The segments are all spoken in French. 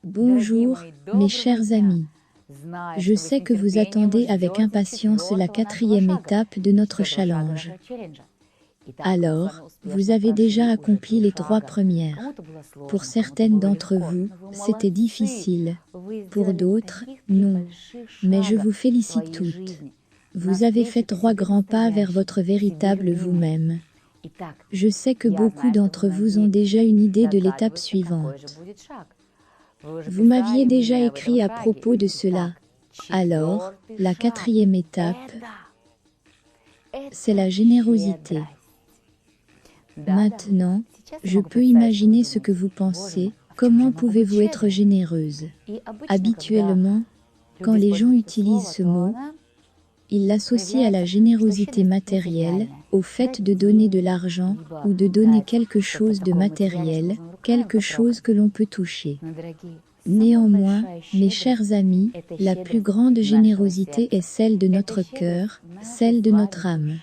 Bonjour, mes chers amis. Je sais que vous attendez avec impatience la quatrième étape de notre challenge. Alors, vous avez déjà accompli les 3 premières. Pour certaines d'entre vous, c'était difficile. Pour d'autres, non. Mais je vous félicite toutes. Vous avez fait 3 grands pas vers votre véritable vous-même. Je sais que beaucoup d'entre vous ont déjà une idée de l'étape suivante. Vous m'aviez déjà écrit à propos de cela. Alors, la quatrième étape, c'est la générosité. Maintenant, je peux imaginer ce que vous pensez. Comment pouvez-vous être généreuse? Habituellement, quand les gens utilisent ce mot, ils l'associent à la générosité matérielle, au fait de donner de l'argent ou de donner quelque chose de matériel, quelque chose que l'on peut toucher. Néanmoins, mes chers amis, la plus grande générosité est celle de notre cœur, celle de notre âme.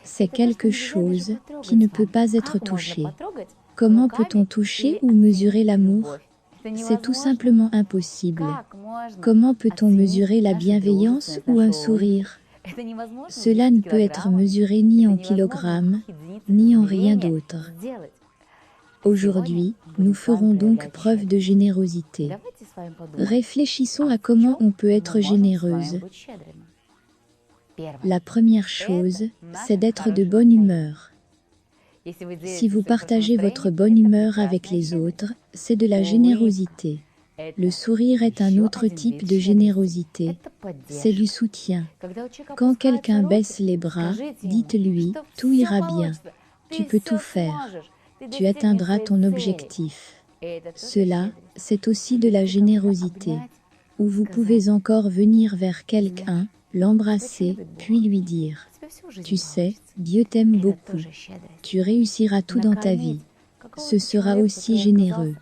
C'est quelque chose qui ne peut pas être touché. Comment peut-on toucher ou mesurer l'amour? C'est tout simplement impossible. Comment peut-on mesurer la bienveillance ou un sourire? Cela ne peut être mesuré ni en kilogrammes, ni en rien d'autre. Aujourd'hui, nous ferons donc preuve de générosité. Réfléchissons à comment on peut être généreuse. La première chose, c'est d'être de bonne humeur. Si vous partagez votre bonne humeur avec les autres, c'est de la générosité. Le sourire est un autre type de générosité. C'est du soutien. Quand quelqu'un baisse les bras, dites-lui « tout ira bien, tu peux tout faire, tu atteindras ton objectif ». Cela, c'est aussi de la générosité. Ou vous pouvez encore venir vers quelqu'un, l'embrasser, puis lui dire « Tu sais, Dieu t'aime beaucoup. Tu réussiras tout dans ta vie. » Ce sera aussi généreux.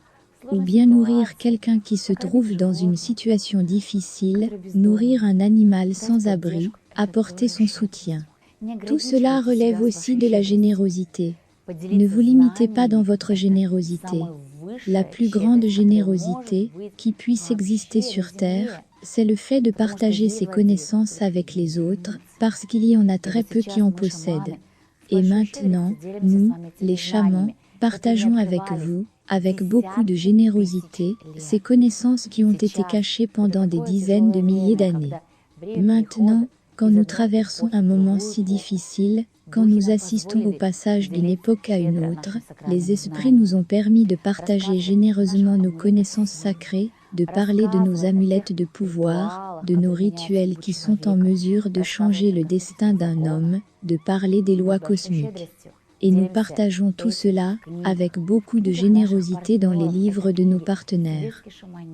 Ou bien nourrir quelqu'un qui se trouve dans une situation difficile, nourrir un animal sans abri, apporter son soutien. Tout cela relève aussi de la générosité. Ne vous limitez pas dans votre générosité. La plus grande générosité qui puisse exister sur Terre, c'est le fait de partager ses connaissances avec les autres, parce qu'il y en a très peu qui en possèdent. Et maintenant, nous, les chamans, partageons avec vous, avec beaucoup de générosité, ces connaissances qui ont été cachées pendant des dizaines de milliers d'années. Maintenant, quand nous traversons un moment si difficile, quand nous assistons au passage d'une époque à une autre, les esprits nous ont permis de partager généreusement nos connaissances sacrées, de parler de nos amulettes de pouvoir, de nos rituels qui sont en mesure de changer le destin d'un homme, de parler des lois cosmiques. Et nous partageons tout cela avec beaucoup de générosité dans les livres de nos partenaires.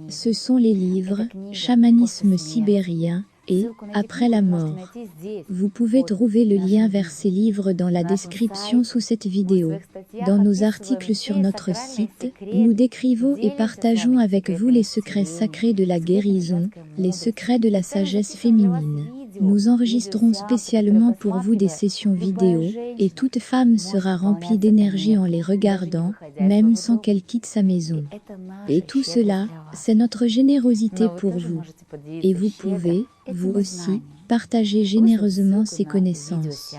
Ce sont les livres « Chamanisme sibérien » et « Après la mort ». Vous pouvez trouver le lien vers ces livres dans la description sous cette vidéo. Dans nos articles sur notre site, nous décrivons et partageons avec vous les secrets sacrés de la guérison, les secrets de la sagesse féminine. Nous enregistrons spécialement pour vous des sessions vidéo, et toute femme sera remplie d'énergie en les regardant, même sans qu'elle quitte sa maison. Et tout cela, c'est notre générosité pour vous. Et vous pouvez, vous aussi, partager généreusement ces connaissances.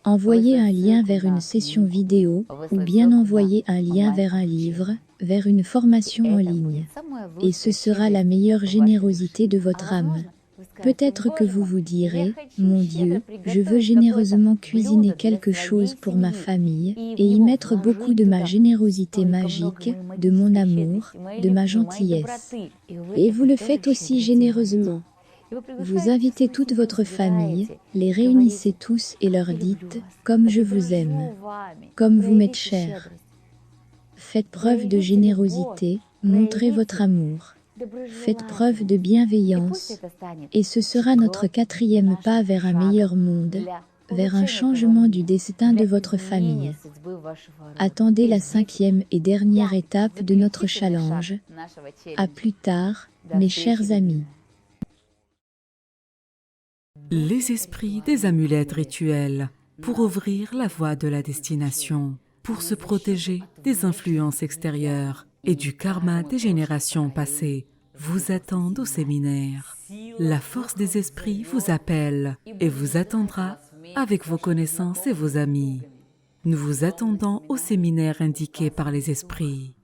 Envoyez un lien vers une session vidéo, ou bien envoyer un lien vers un livre, vers une formation en ligne. Et ce sera la meilleure générosité de votre âme. Peut-être que vous vous direz, « Mon Dieu, je veux généreusement cuisiner quelque chose pour ma famille, et y mettre beaucoup de ma générosité magique, de mon amour, de ma gentillesse. » Et vous le faites aussi généreusement. Vous invitez toute votre famille, les réunissez tous et leur dites « Comme je vous aime, comme vous m'êtes cher. » Faites preuve de générosité, montrez votre amour. Faites preuve de bienveillance, et ce sera notre 4e pas vers un meilleur monde, vers un changement du destin de votre famille. Attendez la 5e et dernière étape de notre challenge. À plus tard, mes chers amis. Les esprits des amulettes rituelles pour ouvrir la voie de la destination, pour se protéger des influences extérieures. et du karma des générations passées vous attendent au séminaire. La force des esprits vous appelle et vous attendra avec vos connaissances et vos amis. Nous vous attendons au séminaire indiqué par les esprits.